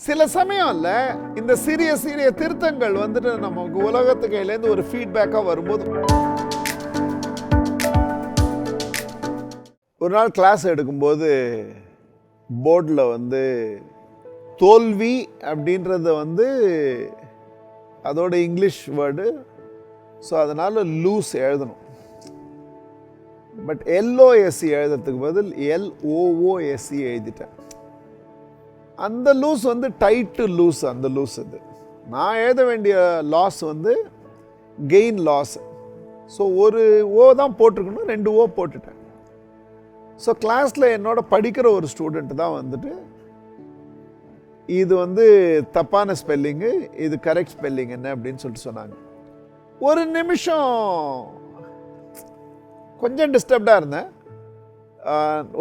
சில சமயம்ல இந்த சிறிய திருத்தங்கள் வந்துட்டு நமக்கு உலகத்து கையிலேருந்து ஒரு ஃபீட்பேக்காக வரும்போது, ஒரு நாள் கிளாஸ் எடுக்கும்போது போர்டில் வந்து தோல்வி அப்படின்றத வந்து அதோட இங்கிலீஷ் வேர்டு, ஸோ அதனால் லூஸ் எழுதணும். பட் எல்ஓஎஸ்சி எழுதுறதுக்கு பதில் எல்ஓஓஎஸ்சி எழுதிட்டேன். அந்த லூஸ் வந்து டைட்டு லூஸ், அந்த லூஸ் அது. நான் எழுத வேண்டிய லாஸ் வந்து கெயின் லாஸ். ஸோ ஒரு ஓ தான் போட்டிருக்கணும், 2 ஓ போட்டுட்டேன். ஸோ கிளாஸில் என்னோட படிக்கிற ஒரு ஸ்டூடெண்ட் தான் வந்துட்டு இது வந்து தப்பான ஸ்பெல்லிங்கு, இது கரெக்ட் ஸ்பெல்லிங் என்ன அப்படின்னு சொல்லிட்டு சொன்னாங்க. ஒரு நிமிஷம் கொஞ்சம் டிஸ்டர்ப்டாக இருந்தேன்.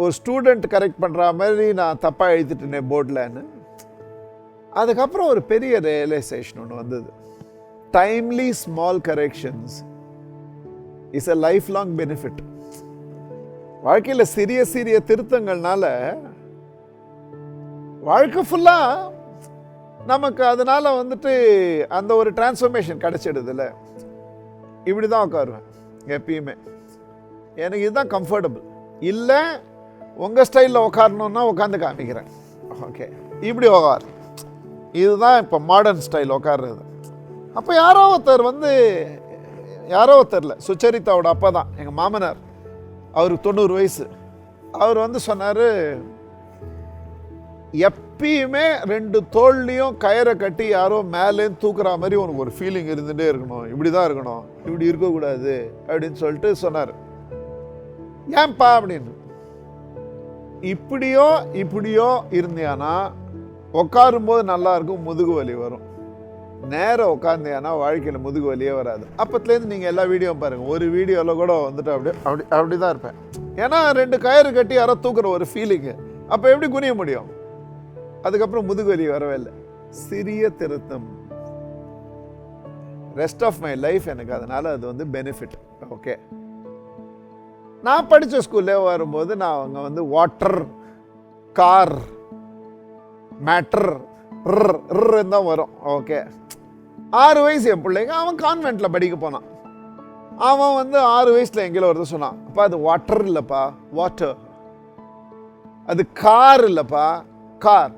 ஒரு ஸ்டூடெண்ட் கரெக்ட் பண்ணுற மாதிரி நான் தப்பாக எழுதிட்டேன் போர்டில்னு. அதுக்கப்புறம் ஒரு பெரிய ரியலைசேஷன் ஒன்று வந்தது. Timely small corrections is a life long benefit. வாழ்க்கையில் சிறிய திருத்தங்கள்னால வாழ்க்கை ஃபுல்லாக நமக்கு அதனால வந்துட்டு அந்த ஒரு டிரான்ஸ்ஃபர்மேஷன் கிடைச்சிடுதுல்ல. இப்படி தான் உட்காருவேன் எப்பயுமே. எனக்கு இதுதான் கம்ஃபர்டபுள். இல்லை உங்கள் ஸ்டைலில் உட்காரணுன்னா உட்காந்து காமிக்கிறேன். ஓகே, இப்படி உட்கார், இதுதான் இப்போ மாடர்ன் ஸ்டைல் உட்கார்றது. அப்போ யாரோ ஒருத்தரில் சுச்சரிதாவோட அப்பா தான் எங்கள் மாமனார், அவருக்கு 90 வயசு. அவர் வந்து சொன்னார், எப்பயுமே 2 தோள்லையும் கயிறை கட்டி யாரோ மேலேன்னு தூக்குற மாதிரி உனக்கு ஒரு ஃபீலிங் இருந்துகிட்டே இருக்கணும், இப்படி தான் இருக்கணும், இப்படி இருக்கக்கூடாது அப்படின்னு சொல்லிட்டு சொன்னார். ஏன்பா அப்படின்னு. இப்படியோ இருந்தியானா உட்காரும்போது நல்லா இருக்கும், முதுகு வலி வரும். நேரம் உட்காந்தியானா வாழ்க்கையில் முதுகு வலியே வராது. அப்பத்துலேருந்து நீங்கள் எல்லா வீடியோவும் பாருங்கள், ஒரு வீடியோவில் கூட வந்துட்டு அப்படி தான் இருப்பேன். ஏன்னா 2 கயிறு கட்டி யாரோ தூக்குற ஒரு ஃபீலிங்கு. அப்போ எப்படி குனிய முடியும்? அதுக்கப்புறம் முதுகு வலி வரவே இல்லை. சிறிய திருத்தம் ரெஸ்ட் ஆஃப் மை லைஃப் எனக்கு அதனால் அது வந்து பெனிஃபிட். ஓகே, நான் படித்த ஸ்கூல்லே வரும்போது நான் அவங்க வந்து வாட்டர், கார், மேட்டர் தான் வரும். ஓகே, 6 வயசு என் பிள்ளைங்க, அவன் கான்வென்ட்டில் படிக்க போனான். அவன் வந்து 6 வயசில் எங்கேயோ ஒருத்தர் சொன்னான், அப்பா அது வாட்டர் இல்லைப்பா வாட்டர், அது கார் இல்லைப்பா கார்,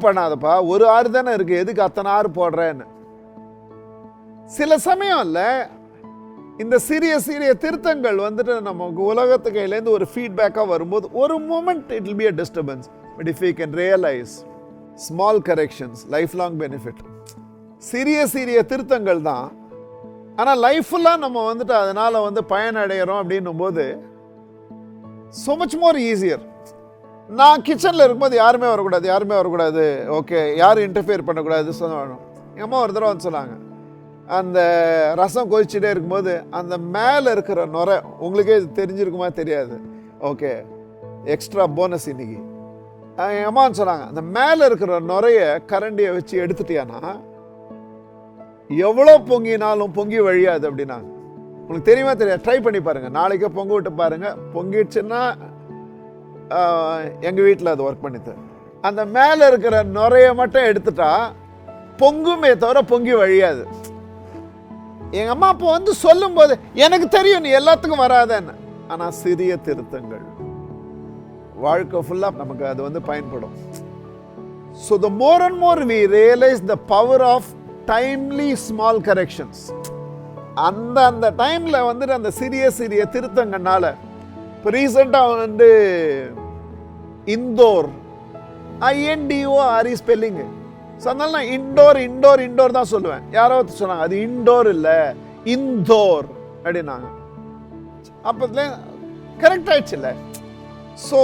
பண்ணாதப்பா, ஒரு ஆறு தானே இருக்கு, எதுக்கு அத்தனை ஆறு போடுறேன்னு. சில சமயம் இல்லை இந்த சிறிய திருத்தங்கள் வந்துட்டு நமக்கு உலகத்து கையிலேருந்து ஒரு ஃபீட்பேக்காக வரும்போது ஒரு moment it will be a disturbance. But if you can realise small corrections, lifelong benefit. சிறிய திருத்தங்கள் தான், ஆனால் லைஃப் ஃபுல்லாக நம்ம வந்துட்டு அதனால் வந்து பயனடைகிறோம் அப்படின்னும் போது so much more easier. நான் கிச்சனில் இருக்கும்போது யாருமே வரக்கூடாது, ஓகே, யாரும் இன்டர்ஃபியர் பண்ணக்கூடாது சொல்லணும். எங்கள் அம்மா ஒரு தடவை வந்து சொன்னாங்க, அந்த ரசம் கொதிச்சுட்டே இருக்கும்போது அந்த மேலே இருக்கிற நுரை, உங்களுக்கே இது தெரிஞ்சிருக்குமா தெரியாது, ஓகே, எக்ஸ்ட்ரா போனஸ் இன்னைக்கு. எங்கள் அம்மா சொன்னாங்க, அந்த மேலே இருக்கிற நுரைய கரண்டியை வச்சு எடுத்துட்டியானா எவ்வளோ பொங்கினாலும் பொங்கி வழியாது அப்படின்னாங்க. உங்களுக்கு தெரியுமா தெரியாது, ட்ரை பண்ணி பாருங்கள், நாளைக்கே பொங்க விட்டு பாருங்கள். பொங்கிடுச்சுன்னா எங்கள் வீட்டில் அது ஒர்க் பண்ணிது. அந்த மேலே இருக்கிற நுரைய மட்டும் எடுத்துட்டா பொங்குமே தவிர பொங்கி வழியாது. எங்கள் அம்மா அப்போ வந்து சொல்லும்போது எனக்கு தெரியும் நீ எல்லாத்துக்கும் வராதேன்னு. ஆனால் சிறிய திருத்தங்கள் வாழ்க்கை ஃபுல்லாக நமக்கு அது வந்து பயன்படும். So the more and more we realise the power of timely small corrections. அந்த டைமில் வந்துட்டு அந்த சிறிய திருத்தங்கள்னால இப்போ ரீசெண்டாக வந்து இந்தோர், INDOR ஸ்பெல்லிங்கு. ஸோ அதனால நான் இண்டோர் தான் சொல்லுவேன். யாரோ சொன்னாங்க அது இண்டோர் இல்லை இந்தோர் அப்படின்னாங்க. அப்போதுல கரெக்ட் ஆயிடுச்சு இல்லை. ஸோ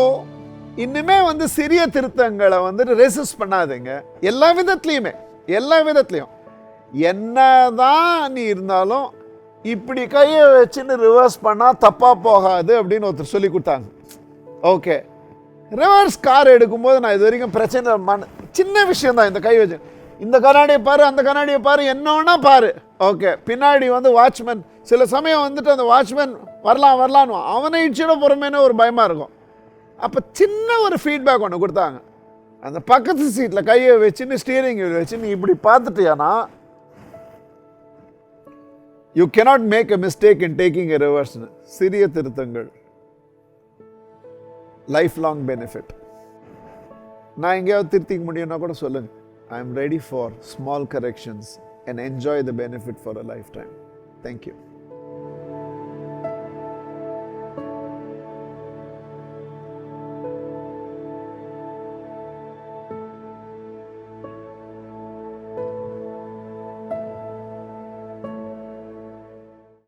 இன்னுமே வந்து சிறிய திருத்தங்களை வந்துட்டு ரெசிஸ்ட் பண்ணாதீங்க. எல்லா விதத்துலையும் என்னதான் நீ இருந்தாலும் இப்படி கையை வச்சுன்னு ரிவர்ஸ் பண்ணால் தப்பாக போகாது அப்படின்னு ஒருத்தர் சொல்லி கொடுத்தாங்க. ஓகே, ரிவர்ஸ் கார் எடுக்கும்போது நான் இது வரைக்கும் பிரச்சனை சின்ன விஷயம் தான். இந்த கை வச்சு இந்த கண்ணாடியை பாரு, அந்த கண்ணாடியை பாரு, என்னன்னா பாரு. ஓகே, பின்னாடி வந்து வாட்ச்மேன் சில சமயம் வந்துட்டு அந்த வாட்ச்மேன் வரலான்னு அவனை இடிச்சிட போகிறமேனு ஒரு பயமாக இருக்கும். அப்போ சின்ன ஒரு ஃபீட்பேக் ஒன்று கொடுத்தாங்க, அந்த பக்கத்து சீட்டில் கையை வச்சுன்னு ஸ்டீரிங் வீல் வச்சு நீ இப்படி பார்த்துட்டியானா, you cannot make a mistake in taking a reverse. சிறிய திருத்தங்கள், லைஃப் லாங் பெனிஃபிட். நான் எங்கேயாவது திருத்திக்க முடியும்னா கூட சொல்லுங்க. I am ready for small corrections and enjoy the benefit for a lifetime. Thank you.